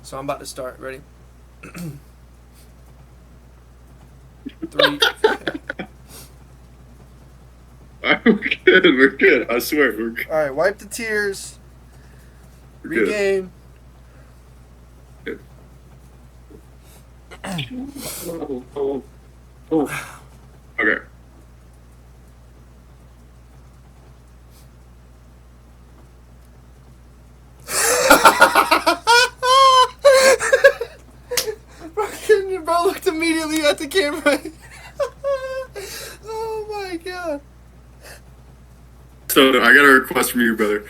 So I'm about to start. Ready? 3. We're good. We're good. I swear, we're good. All right. Wipe the tears. We're good. Regain. Good. Okay. Bro looked immediately at the camera. Oh my god. So I got a request from you, brother.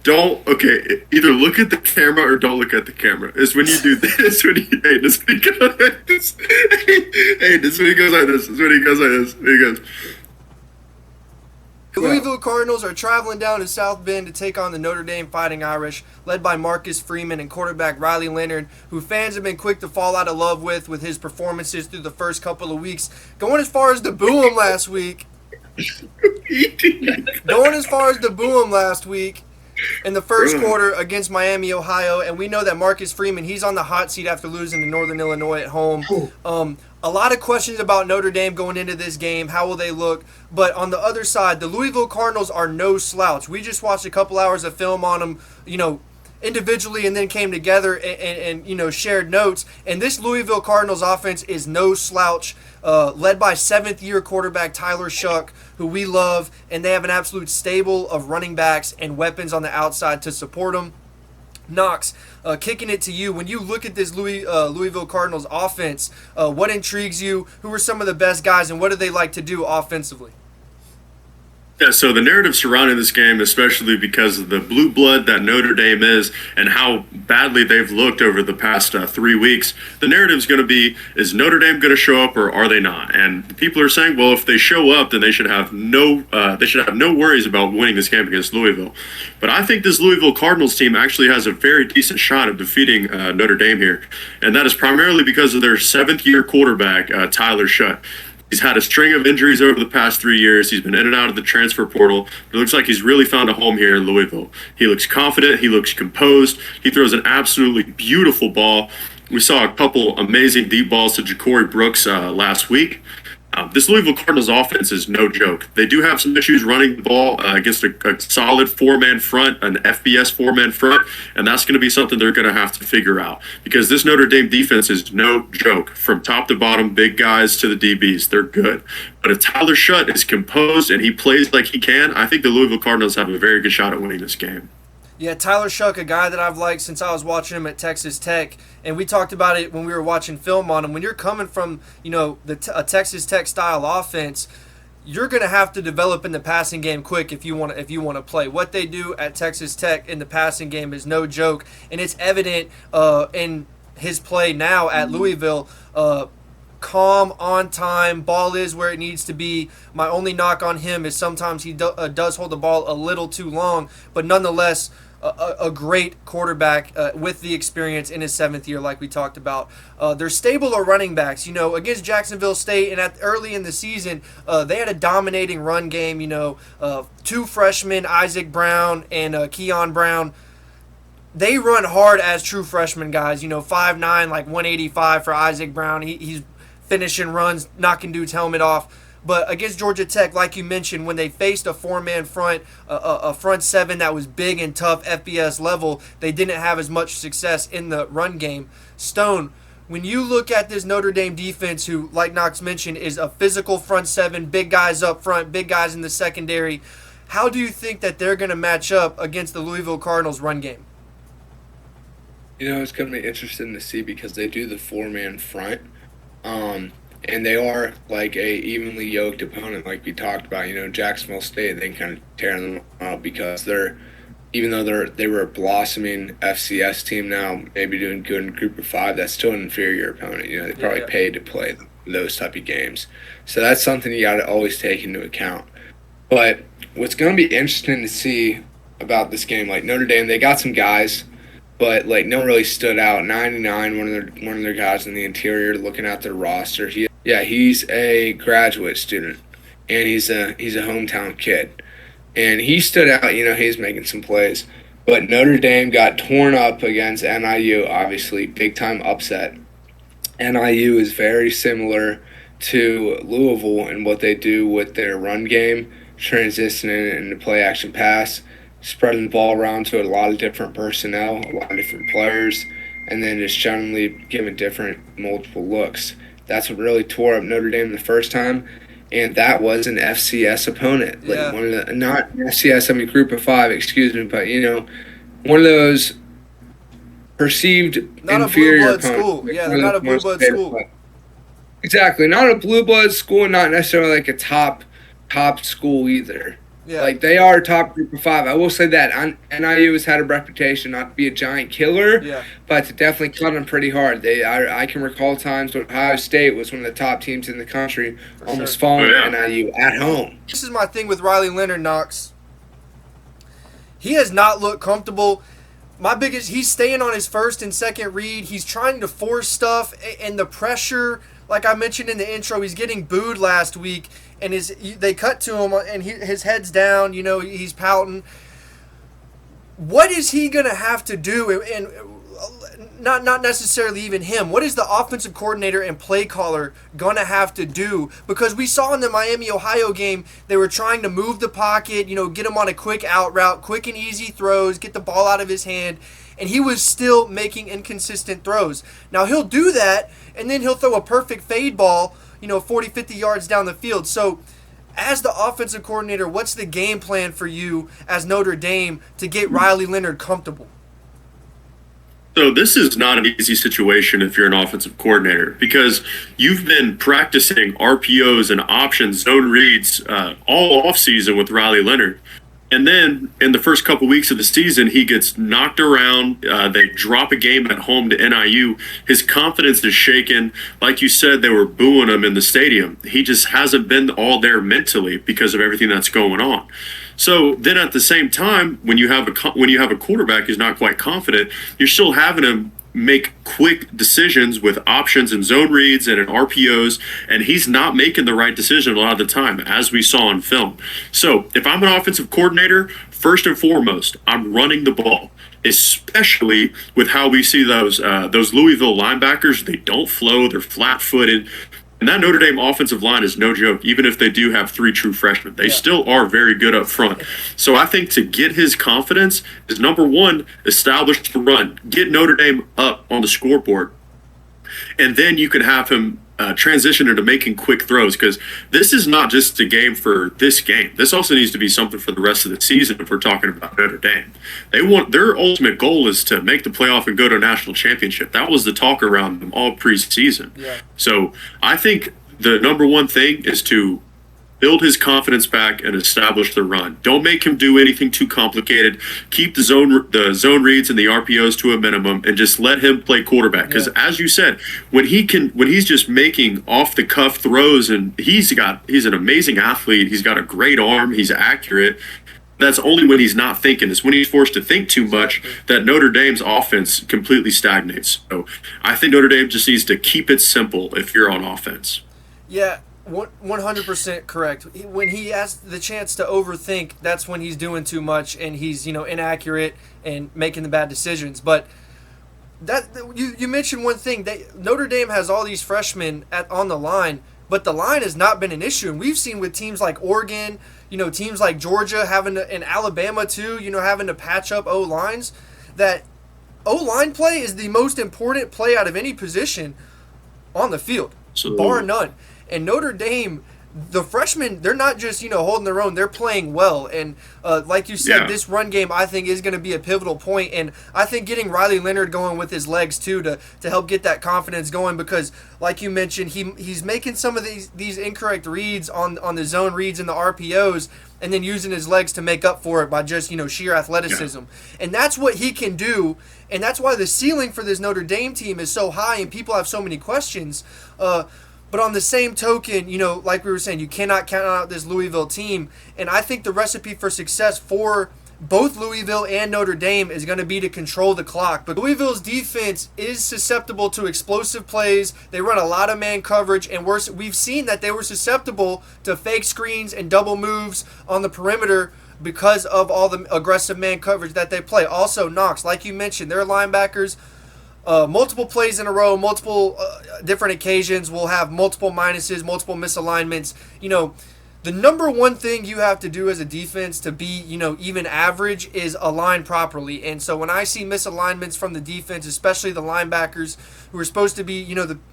Either look at the camera or don't look at the camera. It's when you do this, this when he goes like this. Hey, this when he goes like this. This when he goes like this. There he goes. The Louisville Cardinals are traveling down to South Bend to take on the Notre Dame Fighting Irish, led by Marcus Freeman and quarterback Riley Leonard, who fans have been quick to fall out of love with his performances through the first couple of weeks, going as far as to boo him last week. In the first quarter against Miami, Ohio, and we know that Marcus Freeman, he's on the hot seat after losing to Northern Illinois at home. A lot of questions about Notre Dame going into this game. How will they look? But on the other side, the Louisville Cardinals are no slouch. We just watched a couple hours of film on them, individually, and then came together and shared notes. And this Louisville Cardinals offense is no slouch, led by seventh-year quarterback Tyler Shuck, who we love, and they have an absolute stable of running backs and weapons on the outside to support them. Knox, kicking it to you. When you look at this Louisville Cardinals offense, what intrigues you? Who are some of the best guys, and what do they like to do offensively? Yeah, so the narrative surrounding this game, especially because of the blue blood that Notre Dame is and how badly they've looked over the past 3 weeks, the narrative is going to be, is Notre Dame going to show up or are they not? And people are saying, well, if they show up, then they should have no worries about winning this game against Louisville. But I think this Louisville Cardinals team actually has a very decent shot of defeating Notre Dame here, and that is primarily because of their seventh-year quarterback, Tyler Shutt. He's had a string of injuries over the past 3 years. He's been in and out of the transfer portal. It looks like he's really found a home here in Louisville. He looks confident. He looks composed. He throws an absolutely beautiful ball. We saw a couple amazing deep balls to Ja'Cory Brooks last week. This Louisville Cardinals offense is no joke. They do have some issues running the ball against a solid four-man front, an FBS four-man front, and that's going to be something they're going to have to figure out because this Notre Dame defense is no joke. From top to bottom, big guys to the DBs, they're good. But if Tyler Shutt is composed and he plays like he can, I think the Louisville Cardinals have a very good shot at winning this game. Yeah, Tyler Shuck, a guy that I've liked since I was watching him at Texas Tech, and we talked about it when we were watching film on him. When you're coming from, a Texas Tech style offense, you're going to have to develop in the passing game quick if you want to play. What they do at Texas Tech in the passing game is no joke, and it's evident in his play now at Louisville. Calm, on time, ball is where it needs to be. My only knock on him is sometimes he does hold the ball a little too long, but nonetheless, a great quarterback with the experience in his seventh year, like we talked about. They're stable at running backs. Against Jacksonville State and early in the season, they had a dominating run game. Two freshmen, Isaac Brown and Keon Brown. They run hard as true freshman guys. 5'9", like 185 for Isaac Brown. He's finishing runs, knocking dudes' helmet off. But against Georgia Tech, like you mentioned, when they faced a four-man front, a front seven that was big and tough FBS level, they didn't have as much success in the run game. Stone, when you look at this Notre Dame defense, who, like Knox mentioned, is a physical front seven, big guys up front, big guys in the secondary, how do you think that they're going to match up against the Louisville Cardinals run game? It's going to be interesting to see because they do the four-man front. And they are like a evenly yoked opponent, like we talked about. Jacksonville State, they can kind of tear them out because even though they were a blossoming FCS team now, maybe doing good in Group of Five, that's still an inferior opponent. They probably paid to play those type of games. So that's something you got to always take into account. But what's going to be interesting to see about this game, like Notre Dame, they got some guys, but like no one really stood out. 99, one of their guys in the interior, looking at their roster. He's a graduate student, and he's a hometown kid, and he stood out. He's making some plays, But Notre Dame got torn up against NIU, obviously, big-time upset. NIU is very similar to Louisville in what they do with their run game, transitioning into play-action pass, spreading the ball around to a lot of different personnel, a lot of different players, and then just generally giving different multiple looks. That's what really tore up Notre Dame the first time, and that was an FCS opponent. Yeah. Like one of the, not FCS, I mean Group of Five, excuse me, but one of those perceived not inferior a blue blood school. Yeah, they're not a blue blood school. Exactly, not a blue blood school, not necessarily like a top school either. Yeah. Like they are a top Group of Five. I will say that NIU has had a reputation not to be a giant killer, but to definitely cut them pretty hard. I can recall times when Ohio State was one of the top teams in the country, almost falling NIU at home. This is my thing with Riley Leonard, Knox. He has not looked comfortable. He's staying on his first and second read. He's trying to force stuff, and the pressure, like I mentioned in the intro, he's getting booed last week, and they cut to him, and his head's down. He's pouting. What is he gonna have to do? And not necessarily even him. What is the offensive coordinator and play caller gonna have to do? Because we saw in the Miami, Ohio game, they were trying to move the pocket, get him on a quick out route, quick and easy throws, get the ball out of his hand, and he was still making inconsistent throws. Now he'll do that, and then he'll throw a perfect fade ball, 40, 50 yards down the field. So as the offensive coordinator, what's the game plan for you as Notre Dame to get Riley Leonard comfortable? So this is not an easy situation if you're an offensive coordinator, because you've been practicing RPOs and options, zone reads all offseason with Riley Leonard. And then in the first couple weeks of the season, he gets knocked around. They drop a game at home to NIU. His confidence is shaken. Like you said, they were booing him in the stadium. He just hasn't been all there mentally because of everything that's going on. So then at the same time, when you have a quarterback who's not quite confident, you're still having him make quick decisions with options and zone reads and RPOs, and he's not making the right decision a lot of the time, as we saw on film. So if I'm an offensive coordinator, first and foremost, I'm running the ball, especially with how we see those Louisville linebackers. They don't flow, they're flat-footed. And that Notre Dame offensive line is no joke, even if they do have 3 true freshmen. They still are very good up front. So I think to get his confidence is, number one, establish the run. Get Notre Dame up on the scoreboard. And then you can have him transition into making quick throws, because this is not just a game for this game. This also needs to be something for the rest of the season if we're talking about Notre Dame. Their ultimate goal is to make the playoff and go to a national championship. That was the talk around them all preseason. Yeah. So I think the number one thing is to build his confidence back and establish the run. Don't make him do anything too complicated. Keep the zone reads and the RPOs to a minimum, and just let him play quarterback. Because as you said, when he's just making off the cuff throws, and he's an amazing athlete. He's got a great arm. He's accurate. That's only when he's not thinking. It's when he's forced to think too much that Notre Dame's offense completely stagnates. So I think Notre Dame just needs to keep it simple if you're on offense. Yeah. 100% correct. When he has the chance to overthink, that's when he's doing too much and he's inaccurate and making the bad decisions. But that you mentioned one thing, Notre Dame has all these freshmen on the line, but the line has not been an issue. And we've seen with teams like Oregon, teams like Georgia and Alabama too, having to patch up O-lines, that O-line play is the most important play out of any position on the field, bar none. And Notre Dame, the freshmen, they're not just, holding their own. They're playing well. And like you said, this run game, I think, is going to be a pivotal point. And I think getting Riley Leonard going with his legs, too, to help get that confidence going. Because, like you mentioned, he's making some of these incorrect reads on the zone reads and the RPOs, and then using his legs to make up for it by just, sheer athleticism. And that's what he can do. And that's why the ceiling for this Notre Dame team is so high and people have so many questions. But on the same token, like we were saying, you cannot count out this Louisville team. And I think the recipe for success for both Louisville and Notre Dame is going to be to control the clock. But Louisville's defense is susceptible to explosive plays. They run a lot of man coverage, and we've seen that they were susceptible to fake screens and double moves on the perimeter because of all the aggressive man coverage that they play. Also, Knox, like you mentioned, their linebackers, multiple plays in a row, multiple different occasions will have multiple minuses, multiple misalignments. The number one thing you have to do as a defense to be, even average is align properly. And so when I see misalignments from the defense, especially the linebackers who are supposed to be,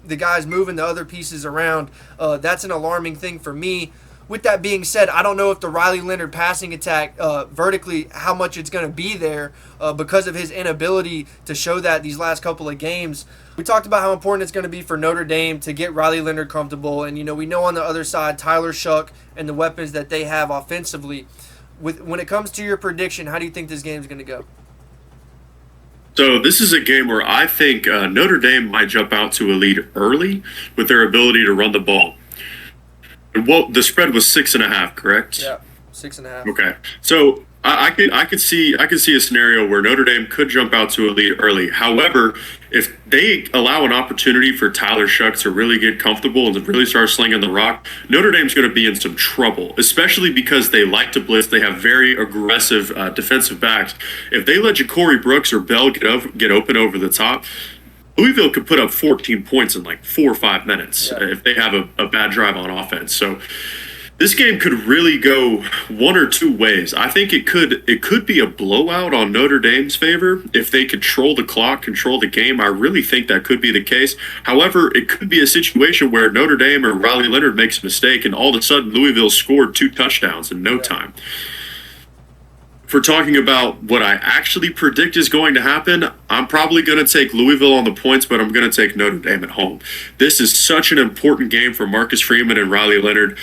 the guys moving the other pieces around, that's an alarming thing for me. With that being said, I don't know if the Riley Leonard passing attack vertically, how much it's going to be there because of his inability to show that these last couple of games. We talked about how important it's going to be for Notre Dame to get Riley Leonard comfortable. And, we know on the other side, Tyler Shuck and the weapons that they have offensively. When it comes to your prediction, how do you think this game is going to go? So this is a game where I think Notre Dame might jump out to a lead early with their ability to run the ball. Well, the spread was 6.5, correct? Yeah, 6.5. Okay, so I could see a scenario where Notre Dame could jump out to a lead early. However, if they allow an opportunity for Tyler Shuck to really get comfortable and to really start slinging the rock, Notre Dame's going to be in some trouble, especially because they like to blitz. They have very aggressive defensive backs. If they let Ja'Cory Brooks or Bell get open over the top, Louisville could put up 14 points in like 4 or 5 minutes if they have a bad drive on offense. So this game could really go one or two ways. I think it could be a blowout on Notre Dame's favor if they control the clock, control the game. I really think that could be the case. However, it could be a situation where Notre Dame or Riley Leonard makes a mistake and all of a sudden Louisville scored 2 touchdowns in no time. If we're talking about what I actually predict is going to happen, I'm probably going to take Louisville on the points, but I'm going to take Notre Dame at home. This is such an important game for Marcus Freeman and Riley Leonard.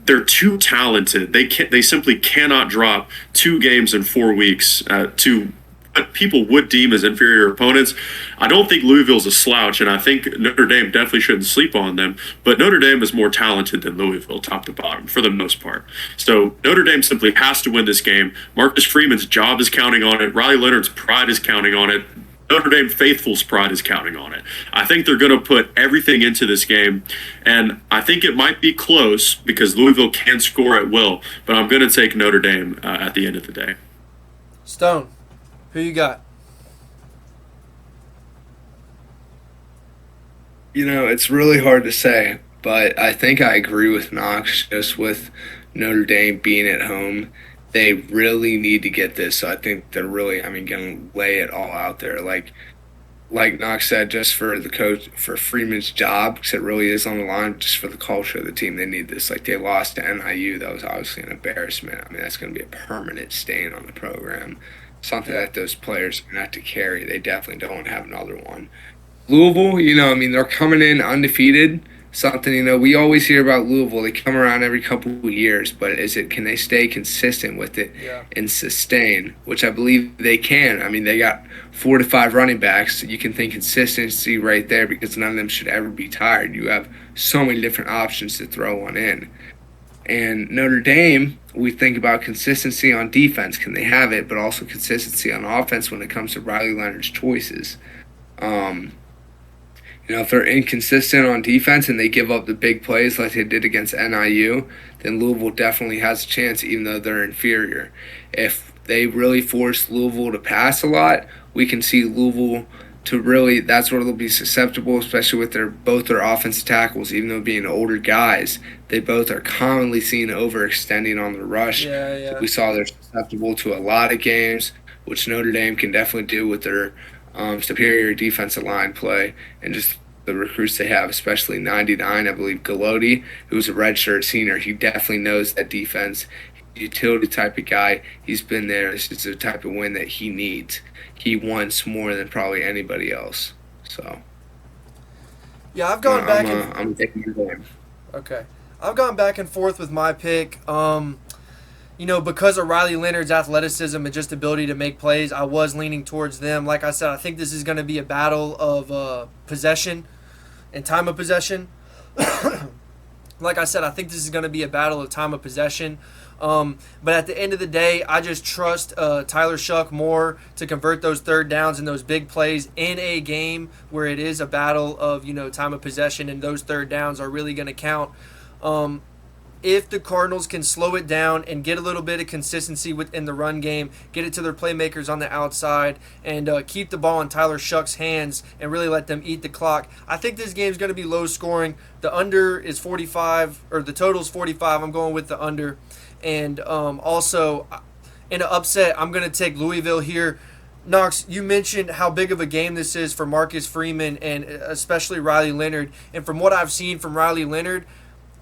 They're too talented. They simply cannot drop 2 games in 4 weeks to what people would deem as inferior opponents. I don't think Louisville's a slouch, and I think Notre Dame definitely shouldn't sleep on them. But Notre Dame is more talented than Louisville, top to bottom, for the most part. So Notre Dame simply has to win this game. Marcus Freeman's job is counting on it. Riley Leonard's pride is counting on it. Notre Dame faithful's pride is counting on it. I think they're going to put everything into this game, and I think it might be close because Louisville can score at will, but I'm going to take Notre Dame at the end of the day. Stone, who you got? It's really hard to say, but I think I agree with Knox just with Notre Dame being at home. They really need to get this. So I think they're really, going to lay it all out there. Like Knox said, just for the coach, for Freeman's job, because it really is on the line, just for the culture of the team, they need this. Like, they lost to NIU. That was obviously an embarrassment. That's going to be a permanent stain on the program. Something that those players are going to have to carry. They definitely don't want to have another one. Louisville, they're coming in undefeated. Something, we always hear about Louisville. They come around every couple of years, but can they stay consistent with it and sustain, which I believe they can. They got 4 to 5 running backs. You can think consistency right there because none of them should ever be tired. You have so many different options to throw one in. And Notre Dame, we think about consistency on defense. Can they have it? But also consistency on offense when it comes to Riley Leonard's choices. If they're inconsistent on defense and they give up the big plays like they did against NIU, then Louisville definitely has a chance even though they're inferior. If they really force Louisville to pass a lot, we can see Louisville to really, that's where they'll be susceptible, especially with both their offensive tackles, even though being older guys, they both are commonly seen overextending on the rush. Yeah. We saw they're susceptible to a lot of games, which Notre Dame can definitely do with their superior defensive line play and just the recruits they have, especially 99, I believe, Galoti, who's a redshirt senior. He definitely knows that defense. Utility type of guy. He's been there. This is the type of win that he needs. He wants more than probably anybody else. So, yeah, I've gone back. I'm taking your game. Okay, I've gone back and forth with my pick. Because of Riley Leonard's athleticism and just ability to make plays, I was leaning towards them. Like I said, I think this is going to be a battle of possession and time of possession. Like I said, I think this is going to be a battle of time of possession. But at the end of the day, I just trust Tyler Shuck more to convert those third downs and those big plays in a game where it is a battle of, time of possession and those third downs are really going to count. if the Cardinals can slow it down and get a little bit of consistency within the run game, get it to their playmakers on the outside, and keep the ball in Tyler Shuck's hands and really let them eat the clock, I think this game's going to be low scoring. The under is 45, or the total is 45. I'm going with the under. And also, in an upset, I'm going to take Louisville here. Knox, you mentioned how big of a game this is for Marcus Freeman and especially Riley Leonard. And from what I've seen from Riley Leonard,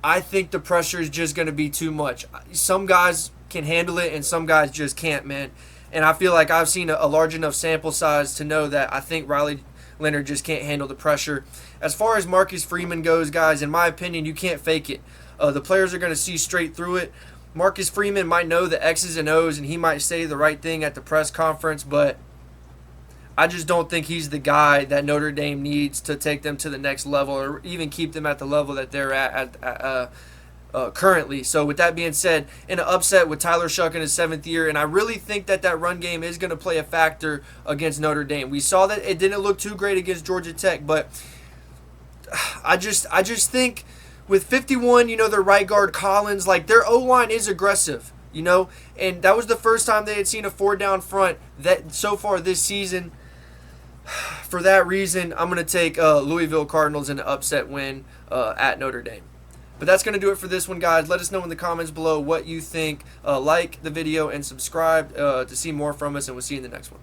I think the pressure is just going to be too much. Some guys can handle it and some guys just can't, man. And I feel like I've seen a large enough sample size to know that I think Riley Leonard just can't handle the pressure. As far as Marcus Freeman goes, guys, in my opinion, you can't fake it. The players are going to see straight through it. Marcus Freeman might know the X's and O's and he might say the right thing at the press conference, but I just don't think he's the guy that Notre Dame needs to take them to the next level or even keep them at the level that they're at currently. So with that being said, in an upset with Tyler Shuck in his 7th year, and I really think that run game is going to play a factor against Notre Dame. We saw that it didn't look too great against Georgia Tech, but I just think with 51, their right guard Collins, like their O-line is aggressive, and that was the first time they had seen a 4-down front that so far this season. For that reason, I'm going to take Louisville Cardinals in an upset win at Notre Dame. But that's going to do it for this one, guys. Let us know in the comments below what you think. Like the video and subscribe to see more from us, and we'll see you in the next one.